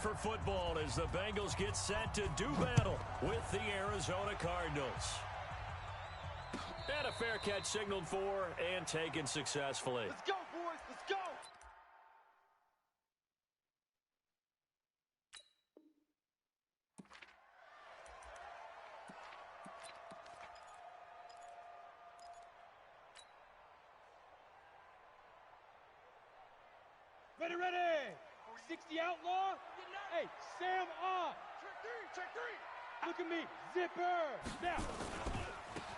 for football as the Bengals get set to do battle with the Arizona Cardinals. And a fair catch signaled for and taken successfully. Let's go, boys. Let's go. Ready, ready. 60 outlaw. Hey, Sam on. Check three. Look at me. Zipper. Now.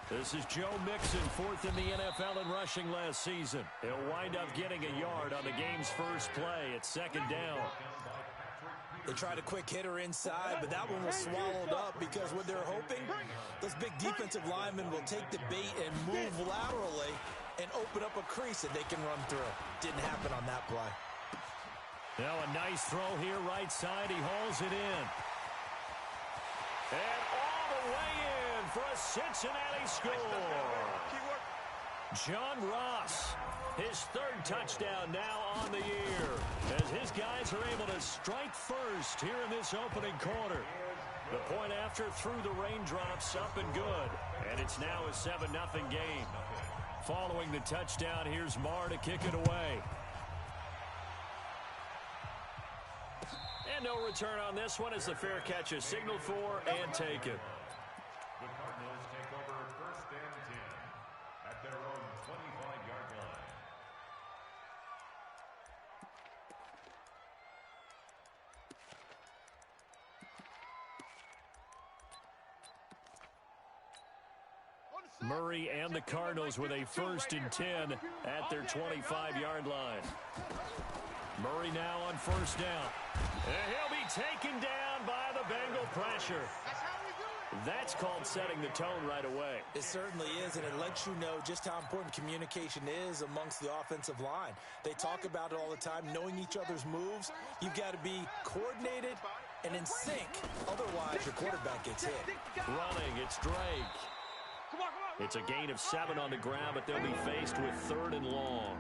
This is Joe Mixon, fourth in the NFL in rushing last season. He'll wind up getting a yard on the game's first play at second down. They tried a quick hitter inside, but that one was swallowed up because what they're hoping, those big defensive linemen will take the bait and move laterally and open up a crease that they can run through. Didn't happen on that play. Now a nice throw here right side. He hauls it in. And all the way in for a Cincinnati score. John Ross, his third touchdown now on the year, as his guys are able to strike first here in this opening quarter. The point after through the raindrops, up and good, and it's now a 7-0 game. Following the touchdown, here's Marr to kick it away. And no return on this one as the fair catch is signaled for and taken. The Cardinals take over first and 10 at their own 25-yard line. Murray and the Cardinals with a first and 10 at their 25-yard line. Murray now on first down. And he'll be taken down by the Bengal pressure. That's called setting the tone right away. It certainly is, and it lets you know just how important communication is amongst the offensive line. They talk about it all the time, knowing each other's moves. You've got to be coordinated and in sync. Otherwise, your quarterback gets hit. Running, it's Drake. It's a gain of 7 on the ground, but they'll be faced with third and long.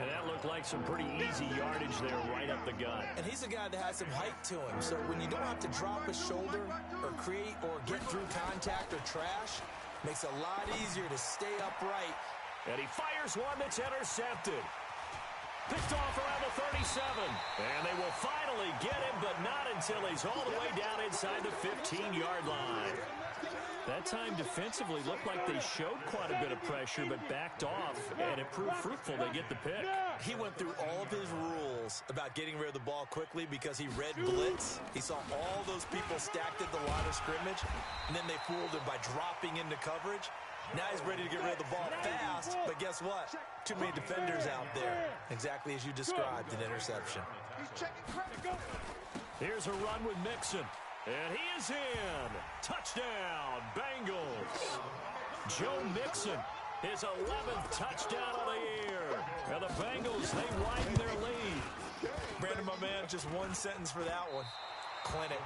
And that looked like some pretty easy yardage there right up the gut. And he's a guy that has some height to him. So when you don't have to drop a shoulder or create or get through contact or trash, makes it a lot easier to stay upright. And he fires one that's intercepted. Picked off around the 37. And they will finally get him, but not until he's all the way down inside the 15-yard line. That time defensively looked like they showed quite a bit of pressure but backed off, and it proved fruitful. They get the pick. He went through all of his rules about getting rid of the ball quickly because he read blitz. He saw all those people stacked at the line of scrimmage, and then they fooled him by dropping into coverage. Now he's ready to get rid of the ball fast, but guess what? Too many defenders out there. Exactly as you described, an interception. Here's a run with Mixon. And he is in. Touchdown, Bengals. Joe Mixon, his 11th touchdown of the year. And the Bengals, they widen their lead. Brandon, my man, just one sentence for that one. Clinic.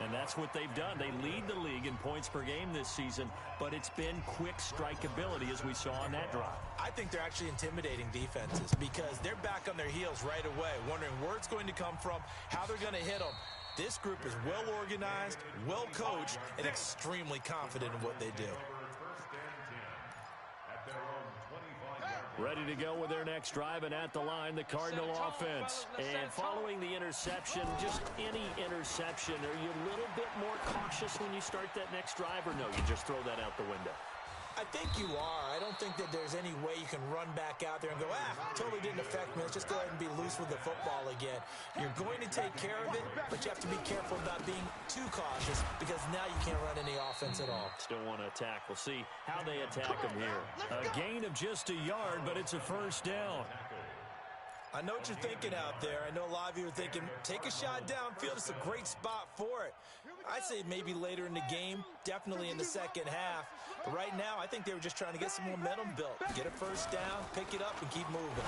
And that's what they've done. They lead the league in points per game this season, but it's been quick strikeability as we saw on that drive. I think they're actually intimidating defenses because they're back on their heels right away, wondering where it's going to come from, how they're going to hit them. This group is well organized, well coached, and extremely confident in what they do. Ready to go with their next drive, and at the line, the Cardinal offense. And following the interception, just any interception, are you a little bit more cautious when you start that next drive, or no, you just throw that out the window? I think you are. I don't think that there's any way you can run back out there and go, totally didn't affect me. Let's just go ahead and be loose with the football again. You're going to take care of it, but you have to be careful about being too cautious because now you can't run any offense at all. Still want to attack. We'll see how they attack them here. A gain of just a yard, but it's a first down. I know what you're thinking out there. I know a lot of you are thinking, take a shot downfield. It's a great spot for it. I'd say maybe later in the game, definitely in the second half. But right now, I think they were just trying to get some momentum built. Get a first down, pick it up, and keep moving.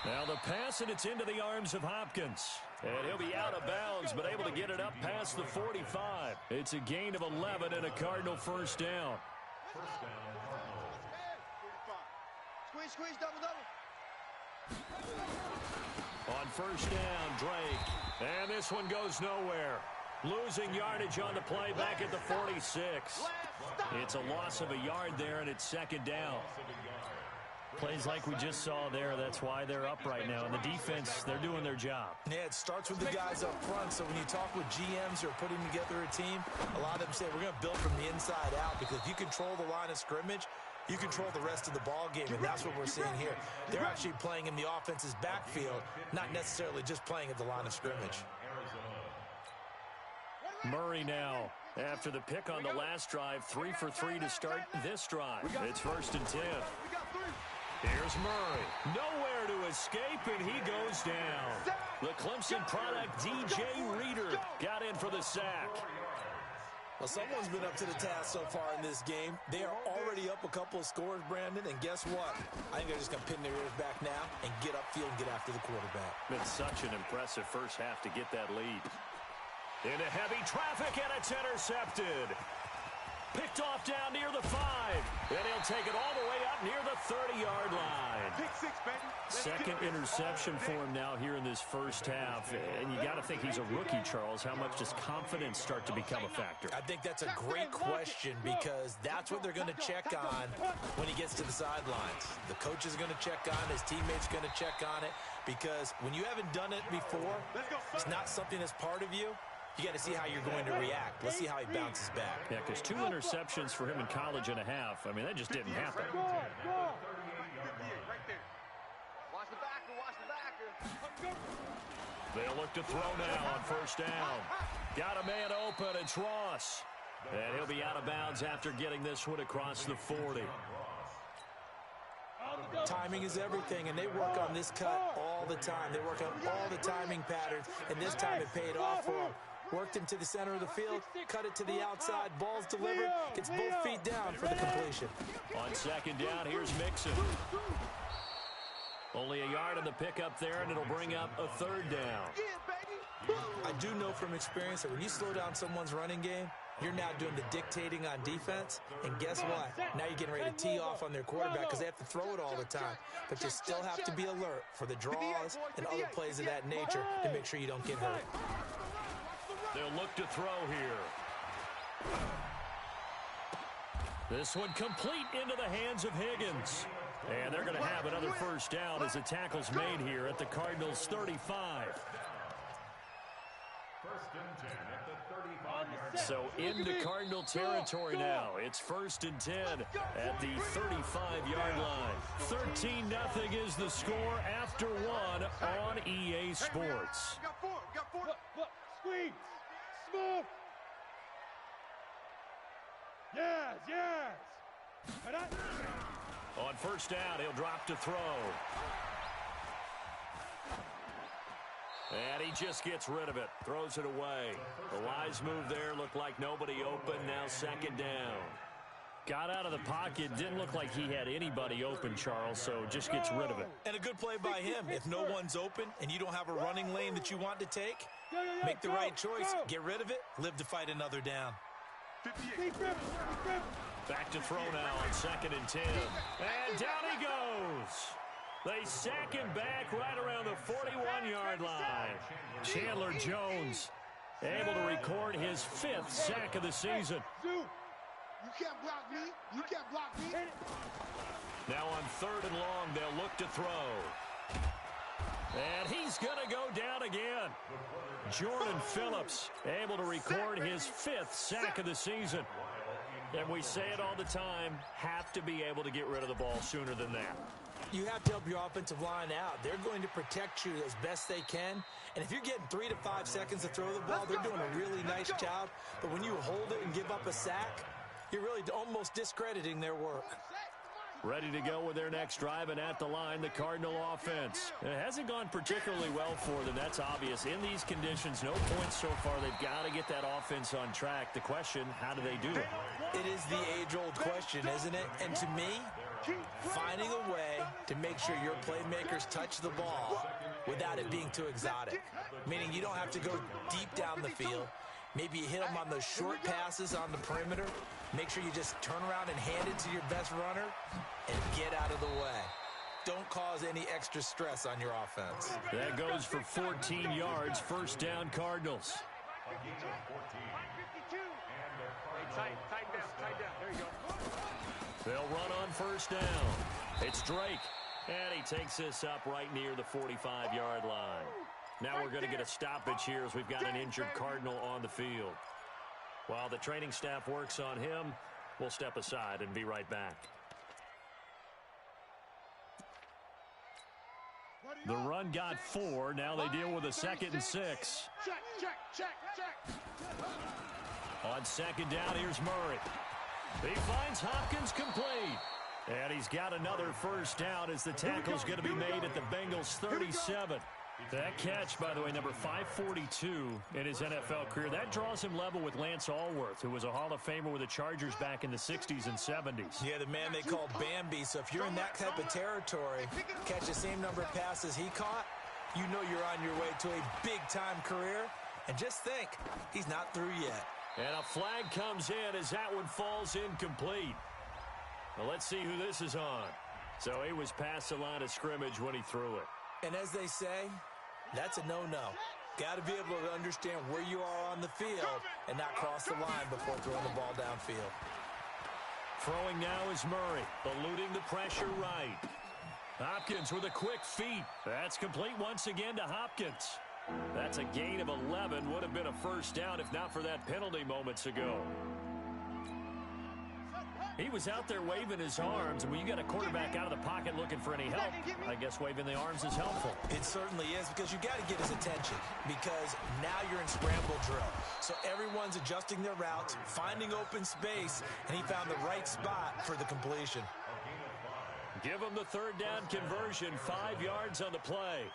Now the pass, and it's into the arms of Hopkins. And he'll be out of bounds, but able to get it up past the 45. It's a gain of 11 and a Cardinal first down. Squeeze, double. On first down, Drake. And this one goes nowhere. Losing yardage on the play back at the 46. It's a loss of a yard there, and it's second down. Plays like we just saw there. That's why they're up right now. And the defense, they're doing their job. Yeah, it starts with the guys up front. So when you talk with GMs who are putting together a team, a lot of them say we're going to build from the inside out, because if you control the line of scrimmage, you control the rest of the ball game, and that's what we're seeing here. They're actually playing in the offense's backfield, not necessarily just playing at the line of scrimmage. Murray now, after the pick on the last drive, 3 for 3 to start this drive. It's first and 10. Here's Murray. Nowhere to escape, and he goes down. The Clemson product, DJ Reader, got in for the sack. Well, someone's been up to the task so far in this game. They are already up a couple of scores, Brandon, and guess what? I think they're just going to pin their ears back now and get upfield and get after the quarterback. Been such an impressive first half to get that lead. Into heavy traffic, and it's intercepted. Picked off down near the 5. And he'll take it all the way up near the 30-yard line. Pick 6, baby. Second interception for him now here in this first half. And you got to think he's a rookie, Charles. How much does confidence start to become a factor? I think that's a great question, because that's what they're going to check on when he gets to the sidelines. The coach is going to check on it. His teammates are going to check on it, because when you haven't done it before, it's not something that's part of you. You got to see how you're going to react. Let's see how he bounces back. Yeah, because 2 interceptions for him in college and a half. I mean, that just didn't happen. They'll look to throw now on first down. Got a man open. It's Ross. And he'll be out of bounds after getting this one across the 40. Timing is everything, and they work on this cut all the time. They work on all the timing patterns, and this time it paid off for them. Worked him to the center of the field, cut it to the outside, ball's delivered, gets both feet down for the completion. On second down, here's Mixon. Only a yard on the pickup there, and it'll bring up a third down. I do know from experience that when you slow down someone's running game, you're now doing the dictating on defense, and guess what? Now you're getting ready to tee off on their quarterback, because they have to throw it all the time. But you still have to be alert for the draws and other plays of that nature to make sure you don't get hurt. They'll look to throw here. This one complete into the hands of Higgins. And they're going to have another first down as the tackle's made here at the Cardinals' 35. First and 10 at the 35-yard line. So into Cardinal territory now. It's first and 10 at the 35-yard line. 13-0 is the score after one on EA Sports. Squeeze. Smooth. Yes. On first down, he'll drop to throw. And he just gets rid of it. Throws it away. A wise move there. Looked like nobody open. Now second down. Got out of the pocket. Didn't look like he had anybody open, Charles, so just gets rid of it. And a good play by him. If no one's open and you don't have a running lane that you want to take, make the right choice. Get rid of it. Live to fight another down. Back to throw now on second and 10. And down he goes. They sack him back right around the 41-yard line. Chandler Jones able to record his 5th sack of the season. You can't block me. You can't block me. Now on third and long, they'll look to throw. And he's going to go down again. Jordan Phillips able to record his 5th sack of the season. And we say it all the time, have to be able to get rid of the ball sooner than that. You have to help your offensive line out. They're going to protect you as best they can. And if you're getting 3 to 5 seconds to throw the ball, they're doing a really nice job. But when you hold it and give up a sack, you're really almost discrediting their work. Ready to go with their next drive, and at the line, the Cardinal offense. It hasn't gone particularly well for them. That's obvious. In these conditions, no points so far. They've got to get that offense on track. The question, how do they do it? It is the age-old question, isn't it? And to me, finding a way to make sure your playmakers touch the ball without it being too exotic. Meaning you don't have to go deep down the field. Maybe you hit them on those short passes on the perimeter. Make sure you just turn around and hand it to your best runner and get out of the way. don't cause any extra stress on your offense. That goes for 14 yards. First down, Cardinals. Tighten down. There you go. They'll run on first down. It's Drake. And he takes this up right near the 45-yard line. Now we're going to get a stoppage here as we've got an injured Cardinal on the field. While the training staff works on him, we'll step aside and be right back. The run got 4. Now they deal with a 2nd and 6. Check. On second down, here's Murray. He finds Hopkins complete. And he's got another first down as the tackle's going to be made at the Bengals' 37. That catch, by the way, number 542 in his NFL career, that draws him level with Lance Allworth, who was a Hall of Famer with the Chargers back in the 60s and 70s. Yeah, the man they call Bambi. So if you're in that type of territory, catch the same number of passes he caught, you know you're on your way to a big-time career. And just think, he's not through yet. And a flag comes in as that one falls incomplete. Well, let's see who this is on. So he was past the line of scrimmage when he threw it. And as they say, that's a no-no. Got to be able to understand where you are on the field and not cross the line before throwing the ball downfield. Throwing now is Murray, eluding the pressure right. Hopkins with a quick feet. That's complete once again to Hopkins. That's a gain of 11. Would have been a first down if not for that penalty moments ago. He was out there waving his arms, and when you got a quarterback out of the pocket looking for any help, I guess waving the arms is helpful. It certainly is, because you got to get his attention, because now you're in scramble drill. So everyone's adjusting their routes, finding open space, and he found the right spot for the completion. Give him the third down conversion, 5 yards on the play.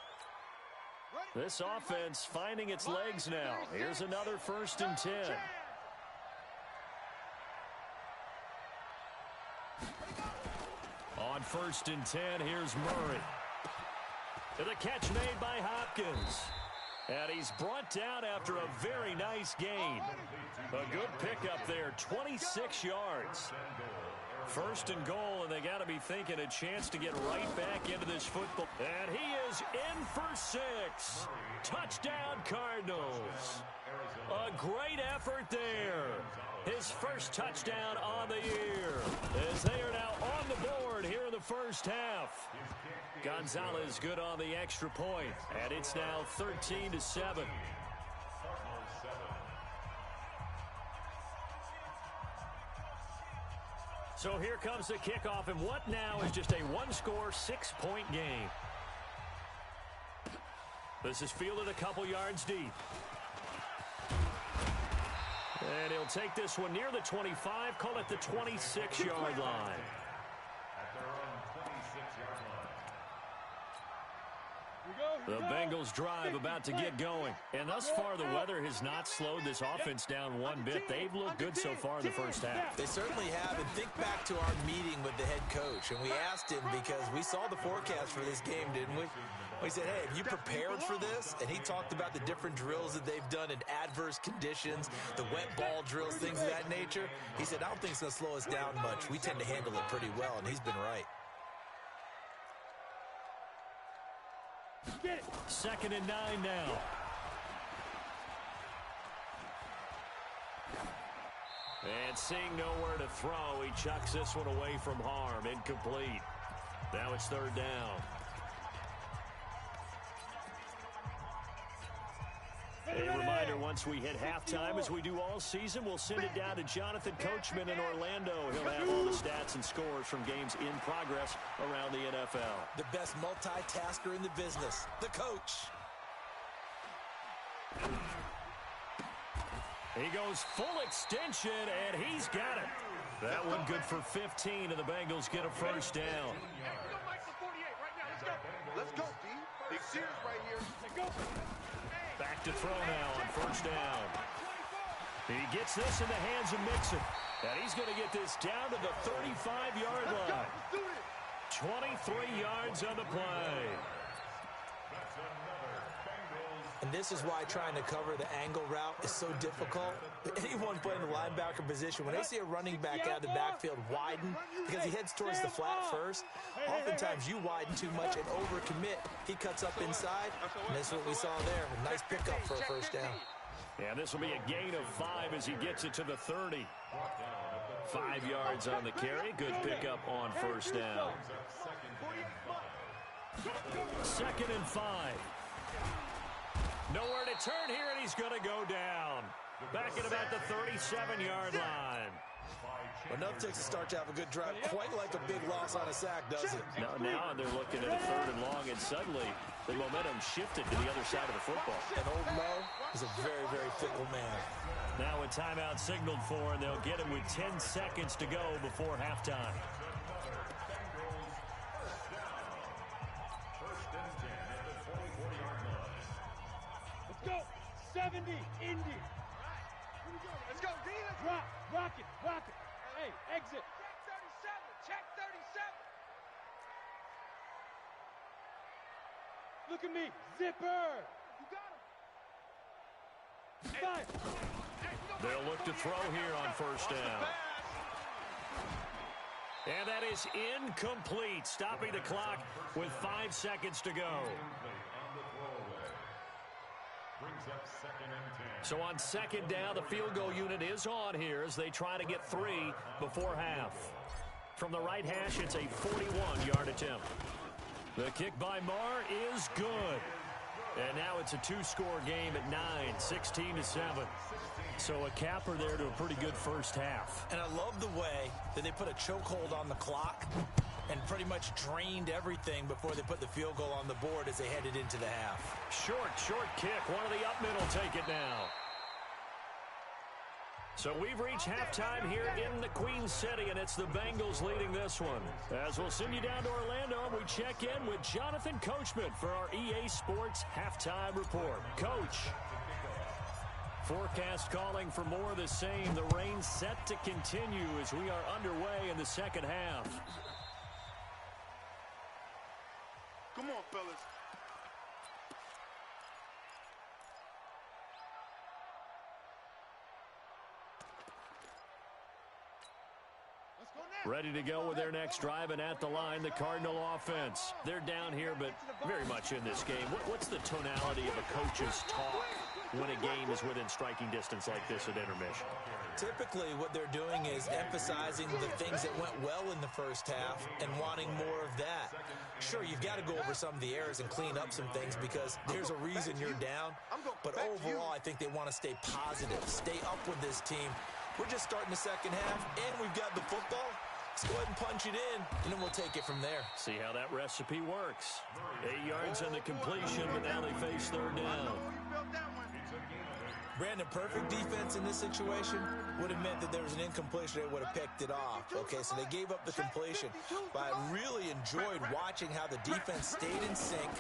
This offense finding its legs now. Here's another 1st and 10. On 1st and 10, here's Murray. To the catch made by Hopkins. And he's brought down after a very nice gain. A good pickup there, 26 yards. 1st and goal, and they got to be thinking a chance to get right back into this football. And he is in for 6. Touchdown, Cardinals. A great effort there. His first touchdown on the year, as they are now on the board here in the first half. Gonzalez good on the extra point, and it's now 13-7. So here comes the kickoff, and what now is just a one-score, 6-point game. This is fielded a couple yards deep. And he'll take this one near the 25, call it the 26-yard line. At their own 26-yard line. The Bengals drive about to get going. And thus far, the weather has not slowed this offense down one bit. They've looked good so far in the first half. They certainly have. And think back to our meeting with the head coach. And we asked him, because we saw the forecast for this game, didn't we? We said, hey, have you prepared for this? And he talked about the different drills that they've done in adverse conditions, the wet ball drills, things of that nature. He said, I don't think it's going to slow us down much. We tend to handle it pretty well, and he's been right. 2nd and 9 now. And seeing nowhere to throw, he chucks this one away from harm. Incomplete. Now it's 3rd down. A reminder, once we hit halftime, as we do all season, we'll send it down to Jonathan Coachman in Orlando. He'll have all the stats and scores from games in progress around the NFL. The best multitasker in the business, the coach. He goes full extension, and he's got it. That one good for 15, and the Bengals get a first down. Let's go, D. Big series right here. Let's go. Back to throw now on 1st down. He gets this in the hands of Mixon. And he's going to get this down to the 35-yard line. 23 yards on the play. And And this is why trying to cover the angle route is so difficult. Anyone playing the linebacker position, when they see a running back out of the backfield widen because he heads towards the flat first, oftentimes you widen too much and overcommit. He cuts up inside, and that's what we saw there. A nice pickup for a first down. Yeah, this will be a gain of 5 as he gets it to the 30. 5 yards on the carry. Good pickup on first down. 2nd and 5. Nowhere to turn here, and he's going to go down. Back at about the 37-yard line. Enough takes to start to have a good drive. Quite like a big loss on a sack, does it? Now they're looking at a 3rd and long, and suddenly the momentum shifted to the other side of the football. And Old Mo is a very, very fickle man. Now a timeout signaled for, and they'll get him with 10 seconds to go before halftime. Let's go. 70, Indy. Let's go, Dina. Drop, rock it. Hey, exit. Check 37. Look at me, zipper. You got him. Fire. They'll look to throw here on first down. And that is incomplete, stopping the clock with 5 seconds to go. So on 2nd down, the field goal unit is on here as they try to get 3 before half. From the right hash, it's a 41-yard attempt. The kick by Marr is good. And now it's a 2-score game at 9, 16-7. So a capper there to a pretty good first half. And I love the way that they put a chokehold on the clock and pretty much drained everything before they put the field goal on the board as they headed into the half. Short kick. One of the up middle take it now. So we've reached halftime here in the Queen City, and it's the Bengals leading this one. As we'll send you down to Orlando, and we check in with Jonathan Coachman for our EA Sports Halftime Report. Coach. Forecast calling for more of the same. The rain set to continue as we are underway in the second half. Come on, fellas. Ready to go with their next drive, and at the line, the Cardinal offense. They're down here, but very much in this game. What's the tonality of a coach's talk when a game is within striking distance like this at intermission? Typically, what they're doing is emphasizing the things that went well in the first half and wanting more of that. Sure, you've got to go over some of the errors and clean up some things because there's a reason you're down. But overall, I think they want to stay positive, stay up with this team. We're just starting the second half, and we've got the football. Let's go ahead and punch it in, and then we'll take it from there. See how that recipe works. 8 yards on the completion, but now they face 3rd down. Brandon, perfect defense in this situation would have meant that there was an incompletion. They would have picked it off. Okay, so they gave up the completion. But I really enjoyed watching how the defense stayed in sync,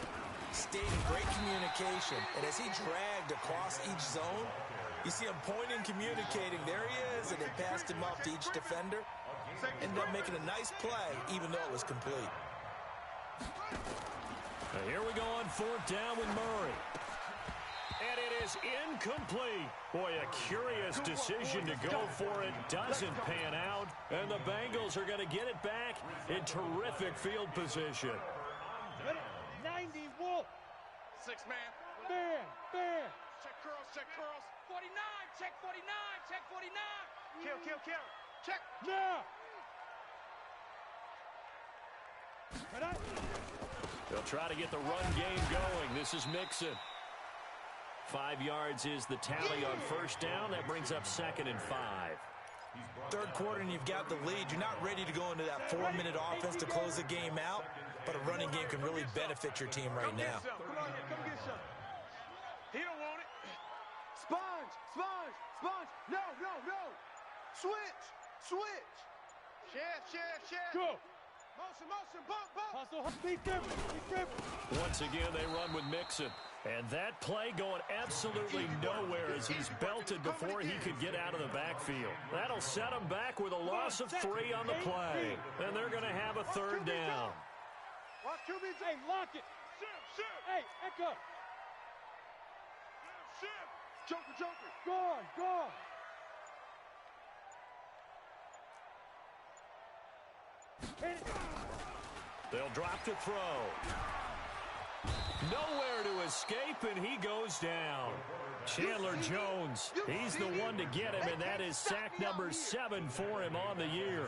stayed in great communication, and as he dragged across each zone, you see him pointing, communicating. There he is, and they passed him off to each defender. Ended up making a nice play, even though it was complete. Now here we go on 4th down with Murray. And it is incomplete. Boy, a curious decision to go for it. Doesn't pan out. And the Bengals are going to get it back in terrific field position. 90, Wolf. 6-man. Bam. Check curls. 49. Check 49. Check 49. Kill. Check. Now. They'll try to get the run game going. This is Mixon. 5 yards is the tally on first down. That brings up 2nd and 5. Third quarter, and you've got the lead. You're not ready to go into that 4-minute offense to close the game out, but a running game can really benefit your team right now. Come get some. He don't want it. Sponge. No. Switch. Share. Go. Motion, bump. Hustle, be different. Once again, they run with Mixon. And that play going absolutely nowhere as he's belted before he could get out of the backfield. That'll set him back with a loss of 3 on the play. And they're going to have a 3rd down. Watch QB. Hey, lock it. Hey, Echo. Joker, Joker. Gone, gone. They'll drop to throw. Nowhere to escape, and he goes down. Chandler Jones, he's the one to get him, and that is sack number 7 for him on the year.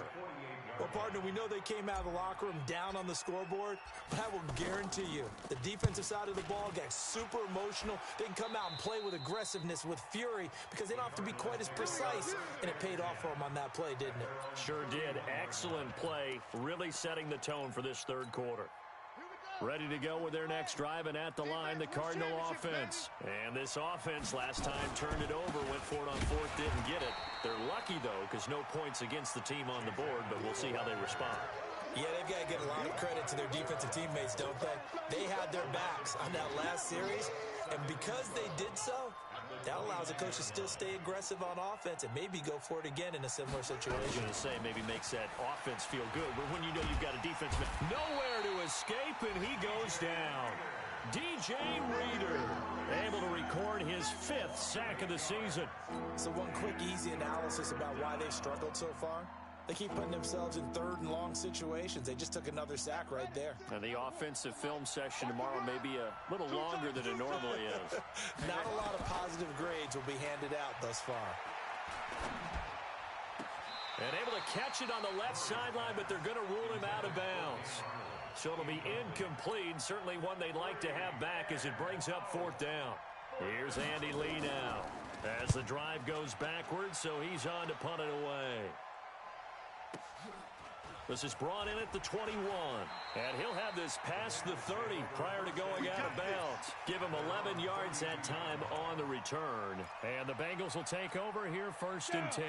Well, partner, we know they came out of the locker room down on the scoreboard, but I will guarantee you the defensive side of the ball got super emotional. They can come out and play with aggressiveness, with fury, because they don't have to be quite as precise, and it paid off for them on that play, didn't it? Sure did. Excellent play, really setting the tone for this third quarter. Ready to go with their next drive, and at the line, the Cardinal offense. And this offense last time turned it over, went for it on fourth, didn't get it. They're lucky, though, because no points against the team on the board, but we'll see how they respond. Yeah, they've got to get a lot of credit to their defensive teammates, don't they? They had their backs on that last series, and because they did so, that allows the coach to still stay aggressive on offense and maybe go for it again in a similar situation. I was going to say maybe makes that offense feel good, but when you know you've got a defenseman nowhere to escape, and he goes down. DJ Reader able to record his 5th sack of the season. So one quick, easy analysis about why they've struggled so far. They keep putting themselves in third and long situations. They just took another sack right there. And the offensive film session tomorrow may be a little longer than it normally is. Not a lot of positive grades will be handed out thus far. And able to catch it on the left sideline, but they're going to rule him out of bounds. So it'll be incomplete. Certainly one they'd like to have back as it brings up 4th down. Here's Andy Lee now as the drive goes backwards, so he's on to punt it away. This is brought in at the 21, and he'll have this past the 30 prior to going out of bounds. Give him 11 yards that time on the return, and the Bengals will take over here 1st and 10.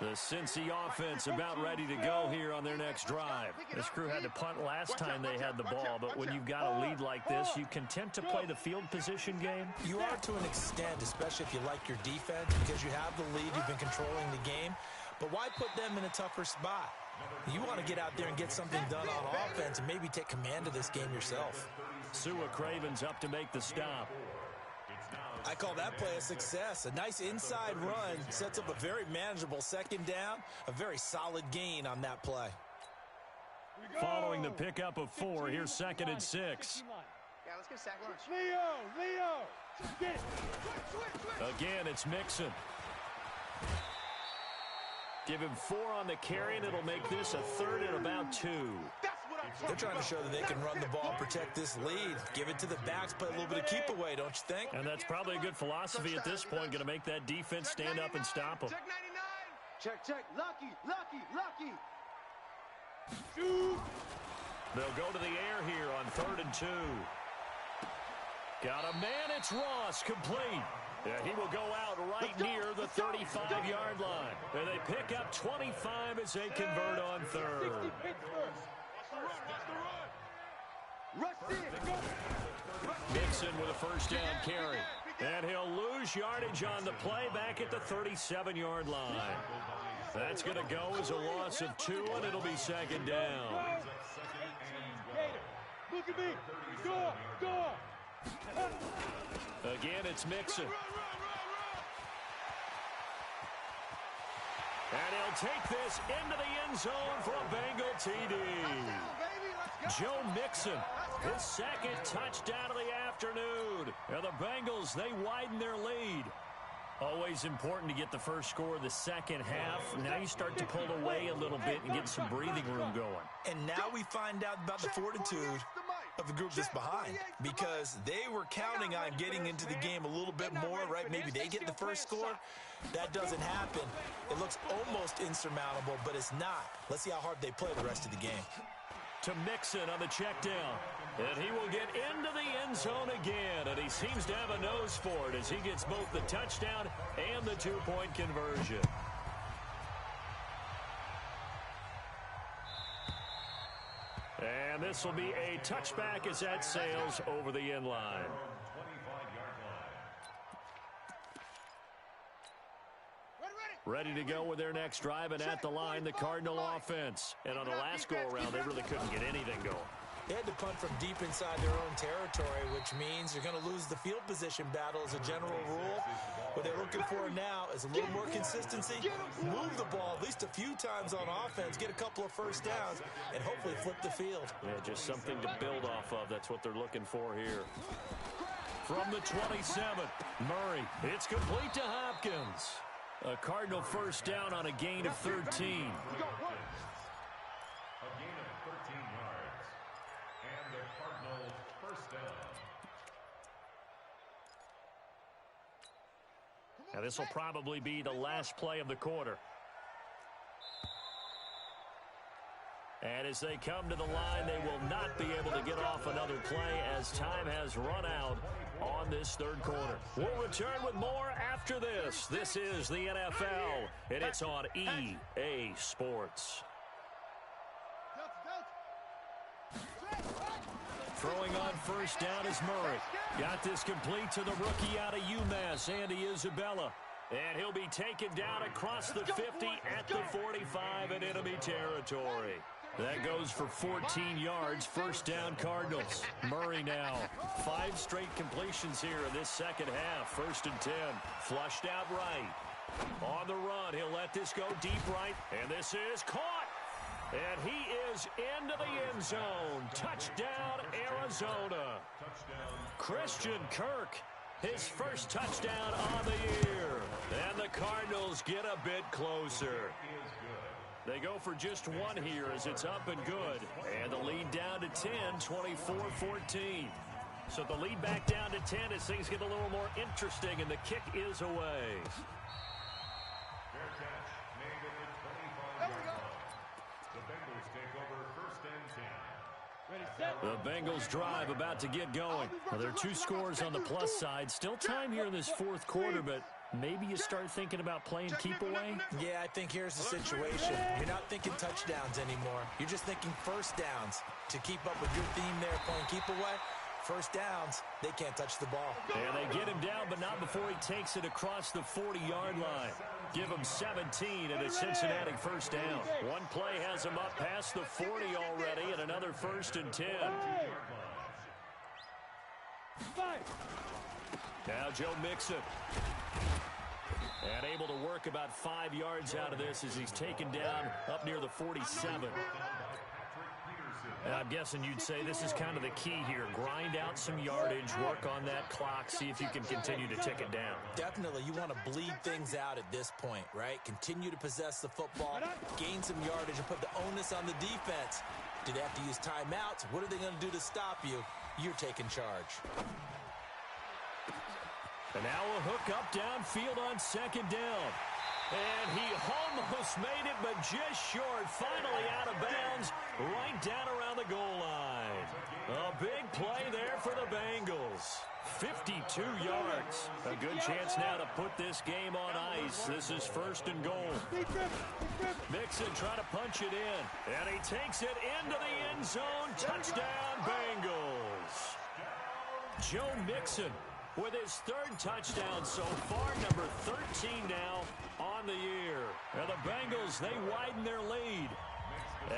The Cincy offense about ready to go here on their next drive. This crew had to punt last time they had the ball, but when you've got a lead like this, you content to play the field position game? You are to an extent, especially if you like your defense, because you have the lead, you've been controlling the game. But why put them in a tougher spot? You want to get out there and get something done on offense and maybe take command of this game yourself. Sua Craven's up to make the stop. I call that play a success. A nice inside run sets up a very manageable 2nd down, a very solid gain on that play. Following the pickup of 4, here's 2nd and 6. Yeah, let's get a sack lunch. Leo, get it. Again, it's Mixon. Give him 4 on the carry, and it'll make this a 3rd and about 2. They're trying to show that they can run the ball, protect this lead, give it to the backs, play a little bit of keep away, don't you think? And that's probably a good philosophy at this point, going to make that defense stand up and stop them. Check, check. Lucky, lucky, lucky. Shoot. They'll go to the air here on 3rd and 2. Got a man, it's Ross, complete. Yeah, he will go out right near the 35-yard line. And they pick up 25 as they convert on 3rd. Mixon with a 1st down carry. And he'll lose yardage on the play back at the 37-yard line. That's going to go as a loss of 2, and it'll be 2nd down. Look at me. Go, go. Again, it's Mixon. And he'll take this into the end zone for a Bengal TD. Joe Mixon, his 2nd touchdown of the afternoon. And the Bengals, they widen their lead. Always important to get the first score of the second half. Now you start to pull away a little bit and get some breathing room going. And now we find out about the fortitude of the group that's behind, because they were counting on getting into the game a little bit more, right? Maybe they get the first score. That doesn't happen. It looks almost insurmountable, but it's not. Let's see how hard they play the rest of the game. To Mixon on the check down. And he will get into the end zone again, and he seems to have a nose for it as he gets both the touchdown and the 2-point conversion. And this will be a touchback as that sails over the end line. Ready to go with their next drive, and at the line, the Cardinal offense. And on the last go-around, they really couldn't get anything going. They had to punt from deep inside their own territory, which means you're going to lose the field position battle as a general rule. What they're looking for now is a little more consistency, move the ball at least a few times on offense, get a couple of first downs, and hopefully flip the field. Yeah, just something to build off of. That's what they're looking for here. From the 27, Murray. It's complete to Hopkins. A Cardinal first down on a gain of 13. A gain of 13 yards. And the Cardinals first down. Now this will probably be the last play of the quarter. And as they come to the line, they will not be able to get off another play as time has run out on this third quarter. We'll return with more after this. This is the NFL, and it's on EA Sports. Throwing on first down is Murray. Got this complete to the rookie out of UMass, Andy Isabella. And he'll be taken down across the 50 at the 45 in enemy territory. That goes for 14 yards. First down, Cardinals. Murray now. 5 straight completions here in this second half. First and 10. Flushed out right. On the run, he'll let this go deep right. And this is caught. And he is into the end zone. Touchdown, Arizona. Christian Kirk, his first touchdown on the year. And the Cardinals get a bit closer. They go for just one here as it's up and good. And the lead down to 10, 24-14. So the lead back down to 10 as things get a little more interesting, and the kick is away. Fair catch made at the 25-yard line. The Bengals take over first and 10. The Bengals drive about to get going. Well, there are 2 scores on the plus side. Still time here in this fourth quarter, but maybe you start thinking about playing keep away? Yeah, I think here's the situation. You're not thinking touchdowns anymore. You're just thinking first downs. To keep up with your theme there, playing keep away, first downs, they can't touch the ball. And they get him down, but not before he takes it across the 40-yard line. Give him 17 and a Cincinnati first down. One play has him up past the 40 already, and another first and 10. Now Joe Mixon. And able to work about 5 yards out of this as he's taken down up near the 47. And I'm guessing you'd say this is kind of the key here. Grind out some yardage, work on that clock, see if you can continue to tick it down. Definitely, you want to bleed things out at this point, right? Continue to possess the football, gain some yardage, and put the onus on the defense. Do they have to use timeouts? What are they going to do to stop you? You're taking charge. And now a hook up downfield on second down. And he almost made it, but just short. Finally out of bounds, right down around the goal line. A big play there for the Bengals. 52 yards. A good chance now to put this game on ice. This is first and goal. Mixon trying to punch it in. And he takes it into the end zone. Touchdown, Bengals. Joe Mixon with his 3rd touchdown so far, number 13 now on the year. And the Bengals, they widen their lead.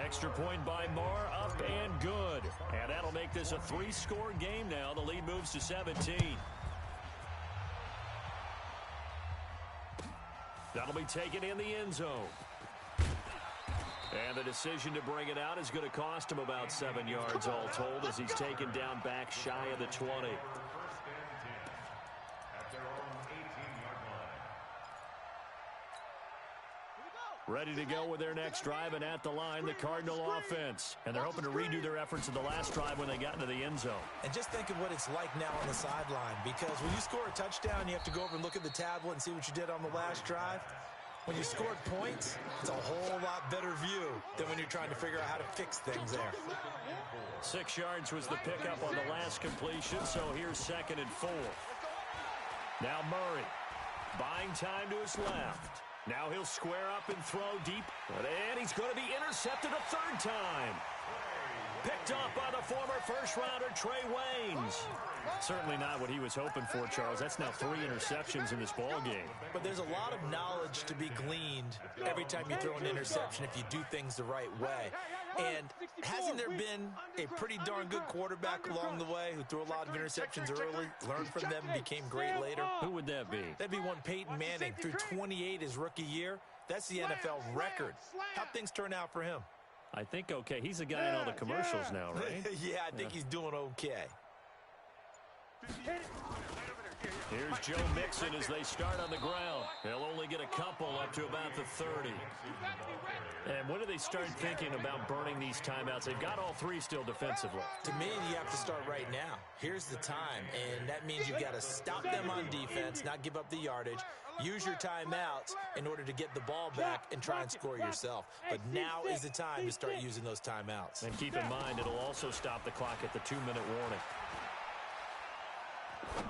Extra point by Marr, up and good. And that'll make this a 3-score game now. The lead moves to 17. That'll be taken in the end zone. And the decision to bring it out is going to cost him about 7 yards all told as he's taken down back shy of the 20. Ready to go with their next drive, and at the line, the Cardinal offense. And they're hoping to redo their efforts in the last drive when they got into the end zone. And just think of what it's like now on the sideline, because when you score a touchdown, you have to go over and look at the tablet and see what you did on the last drive. When you scored points, it's a whole lot better view than when you're trying to figure out how to fix things there. 6 yards was the pickup on the last completion, so here's 2nd and 4. Now Murray, buying time to his left. Now he'll square up and throw deep. And he's going to be intercepted a 3rd time. Picked off by the former first-rounder Trey Waynes. Certainly not what he was hoping for, Charles. That's now 3 interceptions in this ball game. But there's a lot of knowledge to be gleaned every time you throw an interception if you do things the right way. And hasn't there been a pretty darn good quarterback along the way who threw a lot of interceptions early, learned from them, and became great later? Who would that be? That'd be one Peyton Manning. Threw 28 his rookie year. That's the NFL record. How'd things turn out for him? I think okay. He's a guy in all the commercials now, right? Yeah, I think he's doing okay. Here's Joe Mixon as they start on the ground. They'll only get a couple up to about the 30. And when do they start thinking about burning these timeouts? They've got all 3 still defensively. To me, you have to start right now. Here's the time, and that means you've got to stop them on defense, not give up the yardage, use your timeouts in order to get the ball back and try and score yourself. But now is the time to start using those timeouts. And keep in mind, it'll also stop the clock at the 2-minute warning.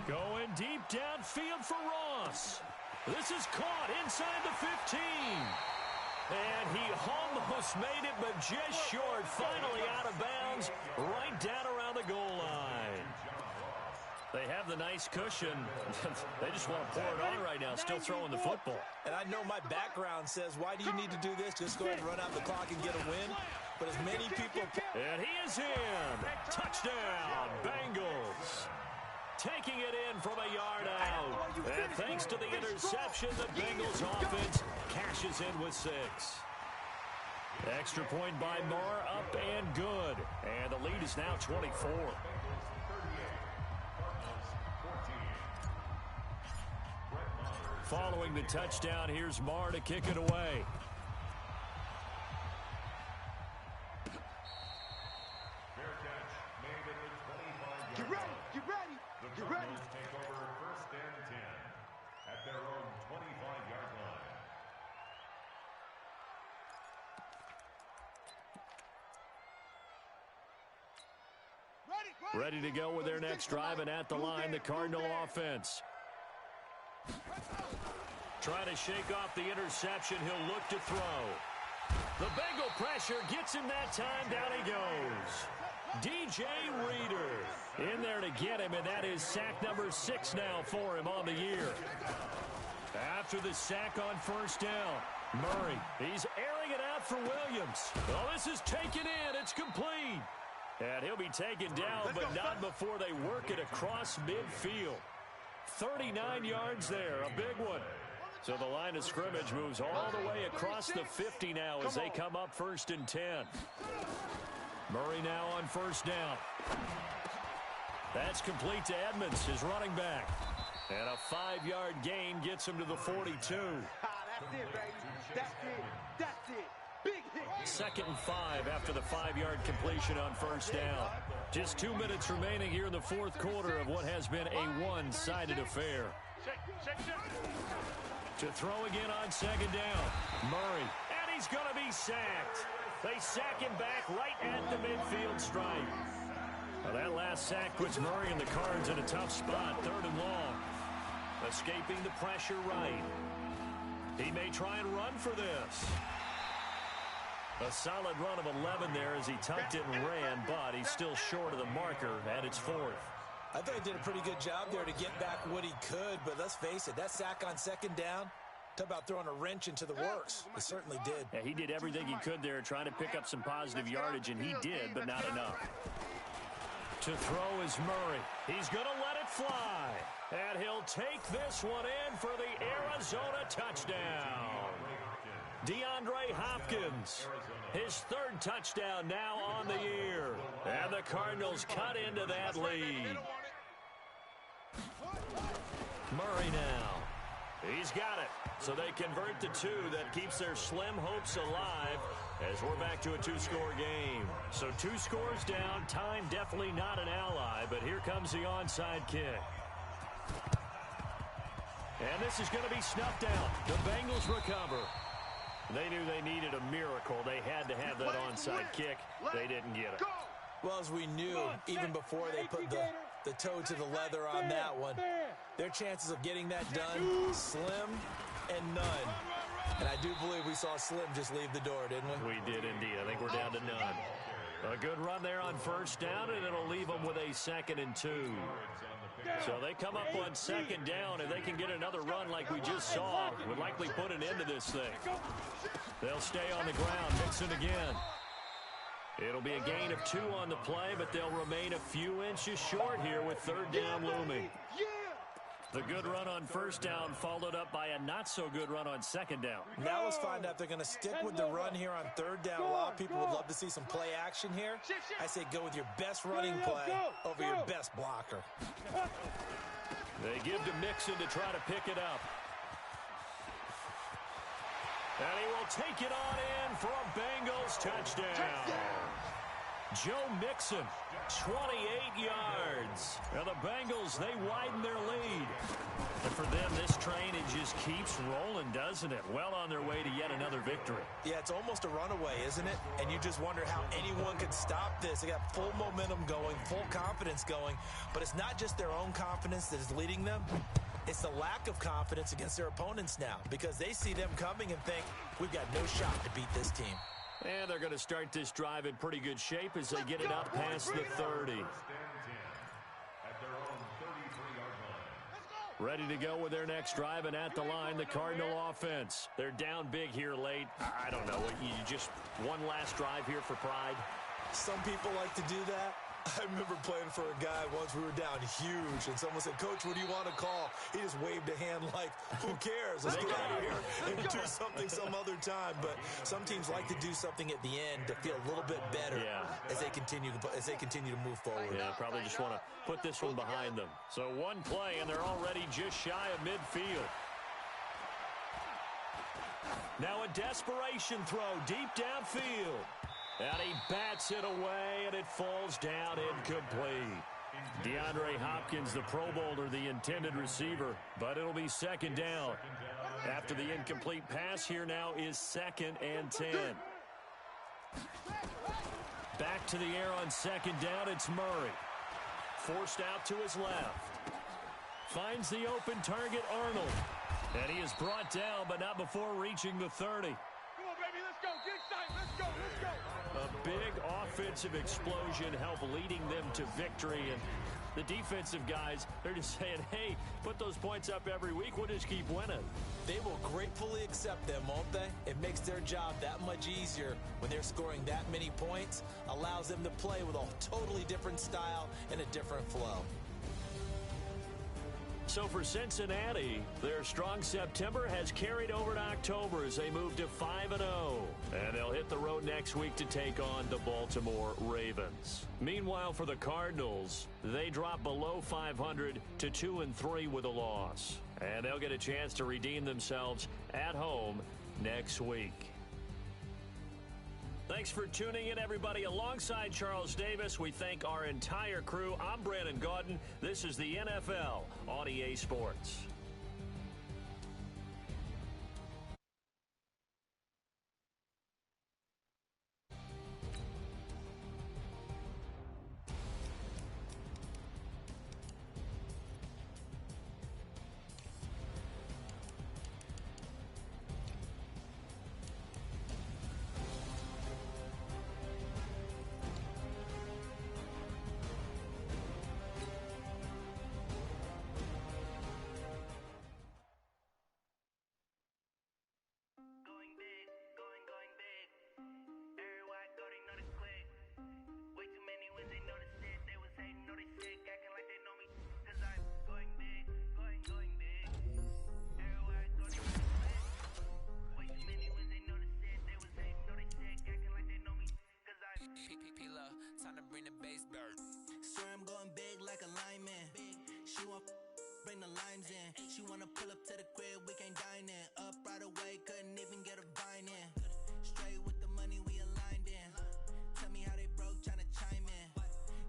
Going deep downfield for Ross. This is caught inside the 15. And he almost made it, but just short. Finally out of bounds, right down around the goal line. They have the nice cushion. They just want to pour it on right now, still throwing the football. And I know my background says, why do you need to do this? Just go ahead and run out the clock and get a win. But as many people... And he is in. Touchdown, Bengals. Taking it in from a yard out. And thanks to the interception, the Bengals offense cashes in with 6. Extra point by Moore, up and good. And the lead is now 24. Following the touchdown, here's Moore to kick it away. Get ready, get ready. The Bengals take over 1st and 10 at their own 25-yard line. Ready to go with their next drive, and at the line, the Cardinal offense. Trying to shake off the interception. He'll look to throw. The Bengal pressure gets him that time. Down he goes. DJ Reader in there to get him, and that is sack number 6 now for him on the year. After the sack on 1st down, Murray, he's airing it out for Williams. Oh, this is taken in. It's complete. And he'll be taken down, but not before they work it across midfield. 39 yards there, a big one. So the line of scrimmage moves all the way across the 50 now as they come up 1st and 10. Murray now on 1st down. That's complete to Edmonds, his running back. And a 5-yard gain gets him to the 42. That's it, baby. That's it. That's it. Big hit. 2nd and 5 after the 5-yard completion on 1st down. Just 2 minutes remaining here in the 4th quarter of what has been a one-sided affair. To throw again on 2nd down. Murray, and he's going to be sacked. They sack him back right at the midfield stripe. Well, that last sack puts Murray and the Cards in a tough spot, 3rd and long. Escaping the pressure right. He may try and run for this. A solid run of 11 there as he tucked it and ran, but he's still short of the marker, and it's 4th. I thought he did a pretty good job there to get back what he could, but let's face it, that sack on 2nd down, talk about throwing a wrench into the works. It certainly did. Yeah, he did everything he could there trying to pick up some positive yardage, and he did, but not enough. To throw is Murray. He's going to let it fly. And he'll take this one in for the Arizona touchdown. DeAndre Hopkins, his 3rd touchdown now on the year. And the Cardinals cut into that lead. Murray now. He's got it. So they convert the 2. That keeps their slim hopes alive as we're back to a 2-score game. So 2 scores down. Time definitely not an ally, but here comes the onside kick. And this is going to be snuffed out. The Bengals recover. They knew they needed a miracle. They had to have that onside kick. They didn't get it. Well, as we knew, even before they put the toe to the leather on that one, their chances of getting that done, slim and none. And I do believe we saw Slim just leave the door, didn't we? We did indeed. I think we're down to none. A good run there on first down, and it'll leave them with a 2nd and 2. So they come up on 2nd down, and they can get another run like we just saw. Would likely put an end to this thing. They'll stay on the ground. Mixon again. It'll be a gain of 2 on the play, but they'll remain a few inches short here with 3rd down looming. The good run on first down followed up by a not-so-good run on 2nd down. Now let's find out if they're going to stick with the run here on 3rd down. A lot of people would love to see some play action here. I say go with your best running play over your best blocker. They give to Mixon to try to pick it up. And he will take it on in for a Bengals touchdown. Joe Mixon, 28 yards. Now the Bengals, they widen their lead. And for them, this train, it just keeps rolling, doesn't it? Well on their way to yet another victory. Yeah, it's almost a runaway, isn't it? And you just wonder how anyone could stop this. They got full momentum going, full confidence going. But it's not just their own confidence that is leading them. It's the lack of confidence against their opponents now, because they see them coming and think, we've got no shot to beat this team. And they're going to start this drive in pretty good shape as they get it up past the 30. Ready to go with their next drive, and at the line, the Cardinal offense. They're down big here late. I don't know. You just one last drive here for pride. Some people like to do that. I remember playing for a guy once. We were down huge, and someone said, Coach, what do you want to call? He just waved a hand like, who cares? Let's get out of here and do something some other time. But some teams like to do something at the end to feel a little bit better as they continue to move forward. Yeah, probably just want to put this one behind them. So one play, and they're already just shy of midfield. Now a desperation throw deep downfield. And he bats it away, and it falls down incomplete. DeAndre Hopkins, the Pro Bowler, the intended receiver, but it'll be 2nd down. After the incomplete pass, here now is 2nd and 10. Back to the air on 2nd down, it's Murray. Forced out to his left. Finds the open target, Arnold. And he is brought down, but not before reaching the 30. Come on, baby, let's go. Get excited. Let's go, let's go. A big offensive explosion helped leading them to victory. And the defensive guys, they're just saying, hey, put those points up every week. We'll just keep winning. They will gratefully accept them, won't they? It makes their job that much easier when they're scoring that many points. Allows them to play with a totally different style and a different flow. So for Cincinnati, their strong September has carried over to October as they move to 5-0. And they'll hit the road next week to take on the Baltimore Ravens. Meanwhile, for the Cardinals, they drop below 500 to 2-3 with a loss. And they'll get a chance to redeem themselves at home next week. Thanks for tuning in, everybody. Alongside Charles Davis, we thank our entire crew. I'm Brandon Gaudin. This is the NFL on EA Sports. Time to bring the bass dirt. Swear I'm going big like a lineman. She want bring the limes in. She wanna pull up to the crib, we can't dine in. Up right away, couldn't even get a vine in. Straight with the money we aligned in. Tell me how they broke, tryna chime in.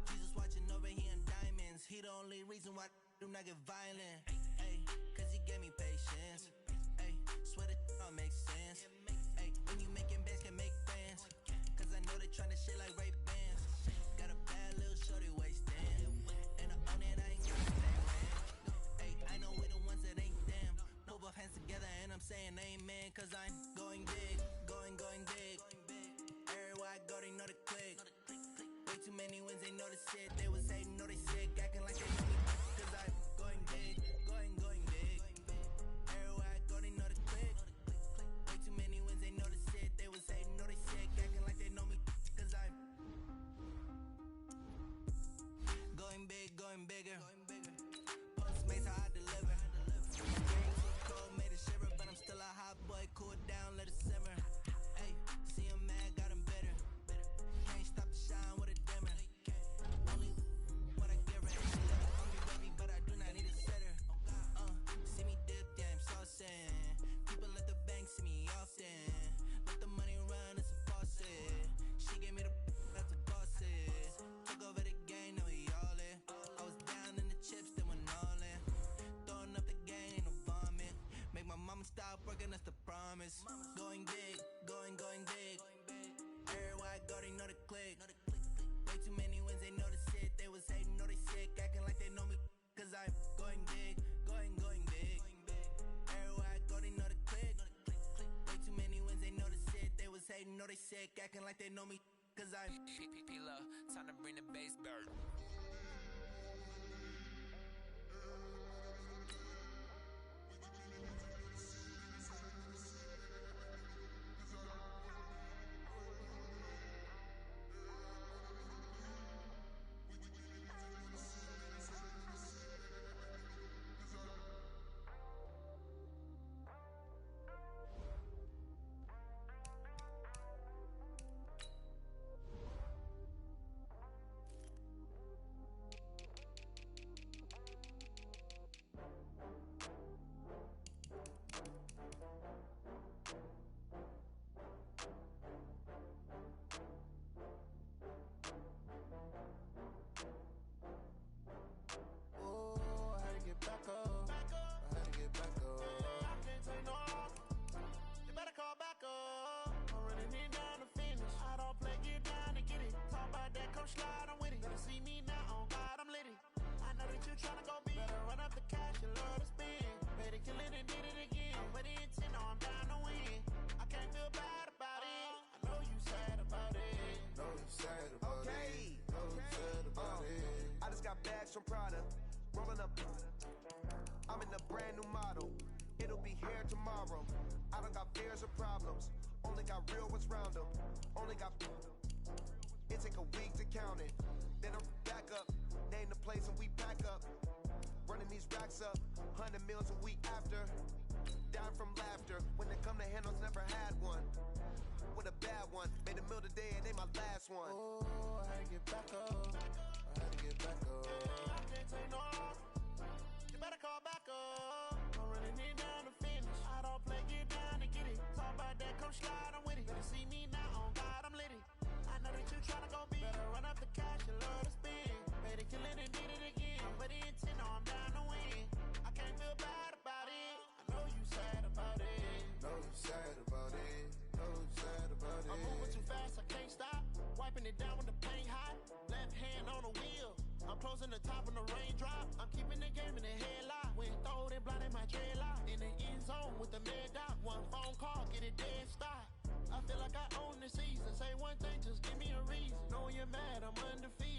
Jesus watching over here in diamonds. He the only reason why do not get violent. Ay, cause he gave me patience. Ay, swear that all makes sense. Ay, when you making bands can make friends. Cause I know they tryna shit like Ray Bans. Got a bad little shorty wasting. And I own it, I ain't got to say man. Ay, I know we the ones that ain't them. Put both hands together and I'm saying amen. Cause I'm going big, going big. Everywhere I go, they know the click. sick, acting like they know me, cause I'm P-P-P-Lo, time to bring the bass bird. From Prada, rolling up. I'm in a brand new model. It'll be here tomorrow. I don't got fears or problems. Only got real ones round them. Only got. It take a week to count it. Then I'm back up. Name the place and we pack up. Running these racks up. 100 meals a week after. Dying from laughter. When they come to handles, never had one. With a bad one. Made a meal today and they my last one. Oh, I had to get back up. I had to get back up. I can't take no off. You better call back up. I'm running it down to finish. I don't play, get down to get it. Talk about that, come slide, I'm with it. Better see me now, on God, I'm litty. I know that you tryna go big. Better run up the cash, you love to spin. Better kill it and did it again. But the intent, no, I'm down to win. I can't feel bad about it. I know you sad about it. Know you sad about it. Know you sad about it. I'm moving too fast, I can't stop. Wiping it down when the paint hot. Left hand on the wheel. I'm closing the top when the raindrop. I'm keeping the game in the headlock. When throwed and blinded my dreadlock. In the end zone with the mad dot. One phone call, get it dead stop. I feel like I own the season. Say one thing, just give me a reason. Knowing you're mad, I'm undefeated.